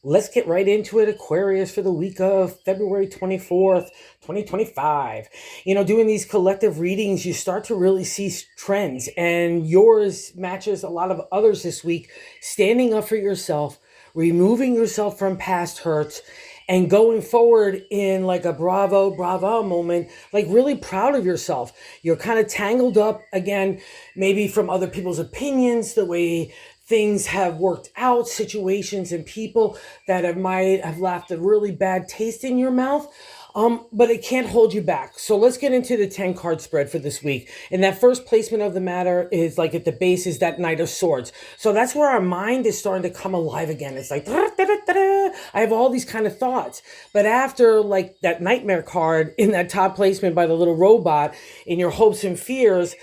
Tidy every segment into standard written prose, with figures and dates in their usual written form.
Let's get right into it, Aquarius, for the week of February 24th, 2025. Doing these collective readings, you start to really see trends, and yours matches a lot of others this week. Standing up for yourself, removing yourself from past hurts, and going forward in like a bravo moment, like really proud of yourself. You're kind of tangled up again, maybe from other people's opinions, the way things have worked out, situations and people that might have left a really bad taste in your mouth. But it can't hold you back. So let's get into the 10 card spread for this week. And that first placement of the matter is like at the base is that Knight of Swords. So that's where our mind is starting to come alive again. It's like, I have all these kind of thoughts. But after like that nightmare card in that top placement by the little robot in your hopes and fears,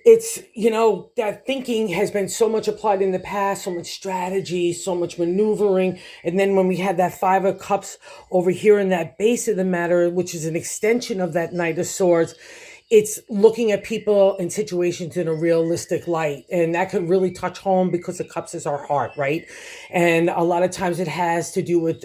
it's, that thinking has been so much applied in the past, so much strategy, so much maneuvering. And then when we had that Five of Cups over here in that base of the matter, which is an extension of that Knight of Swords, it's looking at people and situations in a realistic light. And that can really touch home because the cups is our heart, right? And a lot of times it has to do with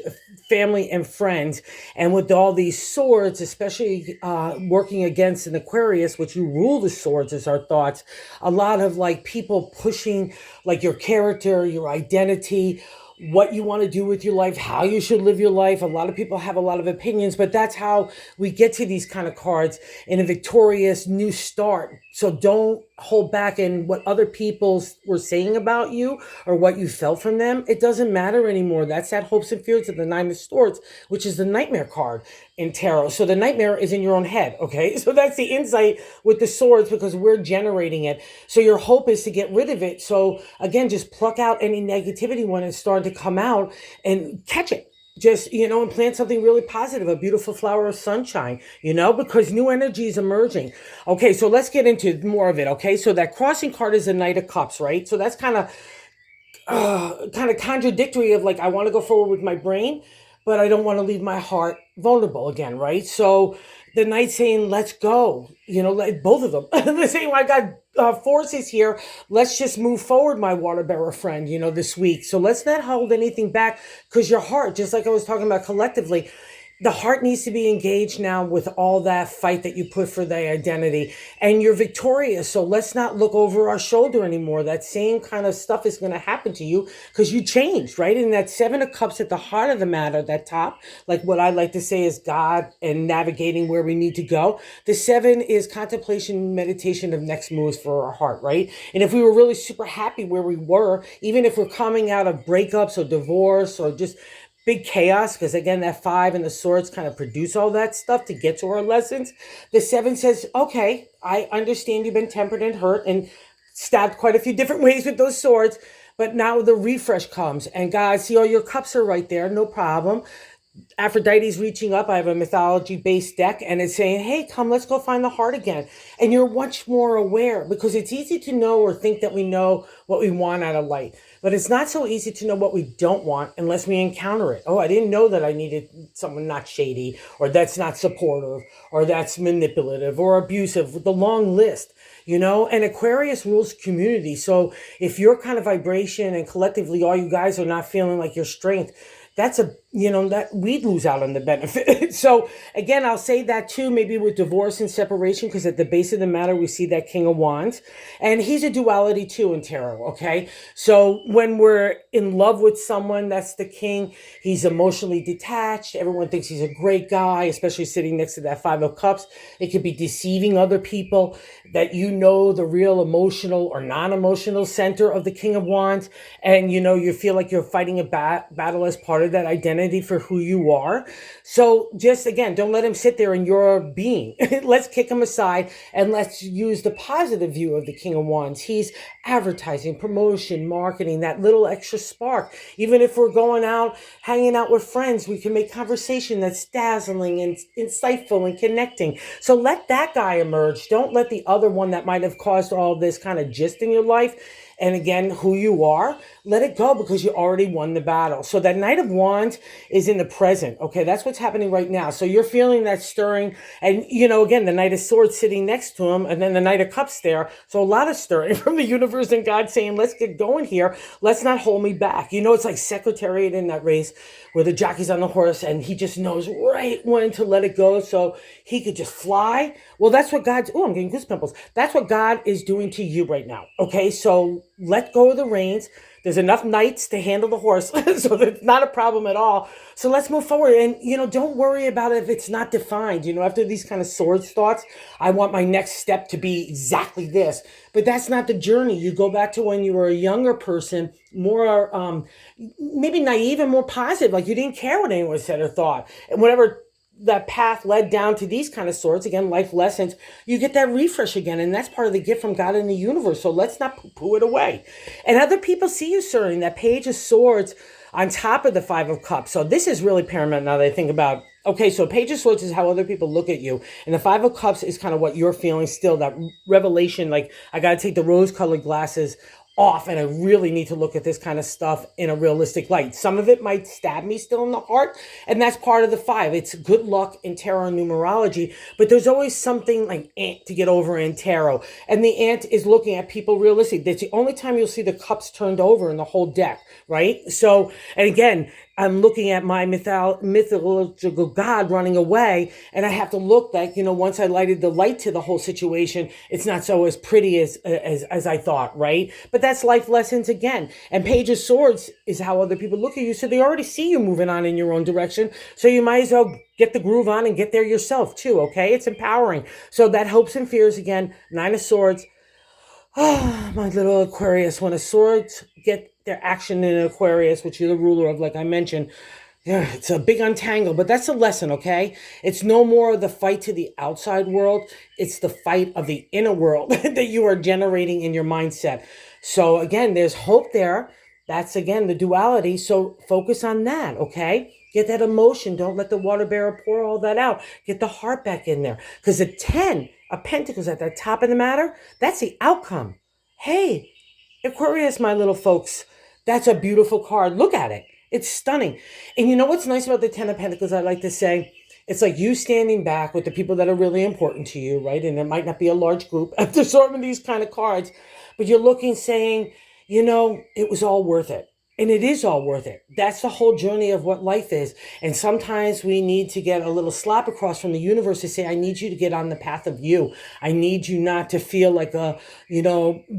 family and friends. And with all these swords, especially working against an Aquarius, which you rule the swords as our thoughts, a lot of like people pushing like your character, your identity, what you want to do with your life, how you should live your life. A lot of people have a lot of opinions, but that's how we get to these kind of cards in a victorious new start. So don't hold back in what other people were saying about you or what you felt from them. It doesn't matter anymore. That's that hopes and fears of the Nine of Swords, which is the nightmare card in tarot. So the nightmare is in your own head, okay? So that's the insight with the swords because we're generating it. So your hope is to get rid of it. So again, just pluck out any negativity when it's starting to come out and catch it. Just, and plant something really positive, a beautiful flower of sunshine, because new energy is emerging. Okay, so let's get into more of it, okay? So that crossing card is a Knight of Cups, right? So that's kind of contradictory of like, I want to go forward with my brain, but I don't want to leave my heart vulnerable again, right? So the Knight saying, let's go, like both of them. They're saying, well, I got forces here. Let's just move forward, my water bearer friend, this week. So let's not hold anything back because your heart, just like I was talking about collectively, the heart needs to be engaged now with all that fight that you put for the identity, and you're victorious. So let's not look over our shoulder anymore. That same kind of stuff is going to happen to you because you changed, right? And that Seven of Cups at the heart of the matter, that top, like what I like to say is God and navigating where we need to go. The seven is contemplation, meditation of next moves for our heart, right? And if we were really super happy where we were, even if we're coming out of breakups or divorce or just big chaos, because again, that five and the swords kind of produce all that stuff to get to our lessons. The seven says, okay, I understand you've been tempered and hurt and stabbed quite a few different ways with those swords, but now the refresh comes. And guys, see, all your cups are right there, no problem. Aphrodite's reaching up. I have a mythology-based deck, and it's saying, hey, come, let's go find the heart again. And you're much more aware because it's easy to know or think that we know what we want out of life. But it's not so easy to know what we don't want unless we encounter it. Oh, I didn't know that I needed someone not shady, or that's not supportive, or that's manipulative, or abusive, the long list. And Aquarius rules community. So if your kind of vibration and collectively all you guys are not feeling like your strength, that's that we'd lose out on the benefit. So again, I'll say that too, maybe with divorce and separation, because at the base of the matter, we see that King of Wands, and he's a duality too in tarot. Okay. So when we're in love with someone, that's the king. He's emotionally detached. Everyone thinks he's a great guy, especially sitting next to that Five of Cups. It could be deceiving other people that the real emotional or non-emotional center of the King of Wands. And, you feel like you're fighting a battle as part of that identity for who you are. So just again, don't let him sit there in your being. Let's kick him aside and let's use the positive view of the King of Wands. He's advertising, promotion, marketing, that little extra spark. Even if we're going out, hanging out with friends, we can make conversation that's dazzling and insightful and connecting. So let that guy emerge. Don't let the other one that might have caused all this kind of gist in your life, and again, who you are, let it go because you already won the battle. So that Knight of Wands is in the present. Okay, that's what's happening right now. So you're feeling that stirring, and again, the Knight of Swords sitting next to him, and then the Knight of Cups there. So a lot of stirring from the universe and God saying, let's get going here. Let's not hold me back. It's like Secretariat in that race where the jockey's on the horse and he just knows right when to let it go so he could just fly. Well, that's what I'm getting goosebumps. That's what God is doing to you right now. Okay, so let go of the reins. There's enough knights to handle the horse, so that's not a problem at all. So let's move forward. And, don't worry about it if it's not defined. After these kind of swords thoughts, I want my next step to be exactly this. But that's not the journey. You go back to when you were a younger person, more maybe naive and more positive. Like you didn't care what anyone said or thought. And whatever that path led down to these kind of swords, again, life lessons, you get that refresh again. And that's part of the gift from God in the universe. So let's not poo-poo it away. And other people see you serving that Page of Swords on top of the Five of Cups. So this is really paramount now that I think about, okay, so Page of Swords is how other people look at you. And the Five of Cups is kind of what you're feeling still, that revelation, like I got to take the rose-colored glasses off and I really need to look at this kind of stuff in a realistic light. Some of it might stab me still in the heart, and that's part of the five. It's good luck in tarot and numerology, but there's always something like ant to get over in tarot, and the ant is looking at people realistically. That's the only time you'll see the cups turned over in the whole deck, right? So, and again, I'm looking at my mythological God running away, and I have to look like, once I lighted the light to the whole situation, it's not so as pretty as I thought, right? But that's life lessons again. And Page of Swords is how other people look at you, so they already see you moving on in your own direction, so you might as well get the groove on and get there yourself too, okay? It's empowering. So that hopes and fears again, Nine of Swords. Oh, my little Aquarius, when the swords get their action in Aquarius, which you're the ruler of, like I mentioned, yeah, it's a big untangle, but that's a lesson, okay? It's no more of the fight to the outside world. It's the fight of the inner world that you are generating in your mindset. So again, there's hope there. That's, again, the duality. So focus on that, okay? Get that emotion. Don't let the water bearer pour all that out. Get the heart back in there. Because the 10 of Pentacles at the top of the matter, that's the outcome. Hey, Aquarius, my little folks, that's a beautiful card. Look at it. It's stunning. And you know what's nice about the 10 of Pentacles, I like to say? It's like you standing back with the people that are really important to you, right? And it might not be a large group after sorting these kind of cards, but you're looking, saying, it was all worth it. And it is all worth it. That's the whole journey of what life is. And sometimes we need to get a little slap across from the universe to say, I need you to get on the path of you. I need you not to feel like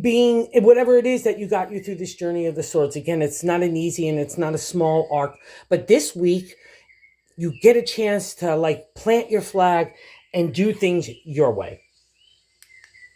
being whatever it is that you got you through this journey of the swords. Again, it's not an easy and it's not a small arc. But this week, you get a chance to plant your flag and do things your way.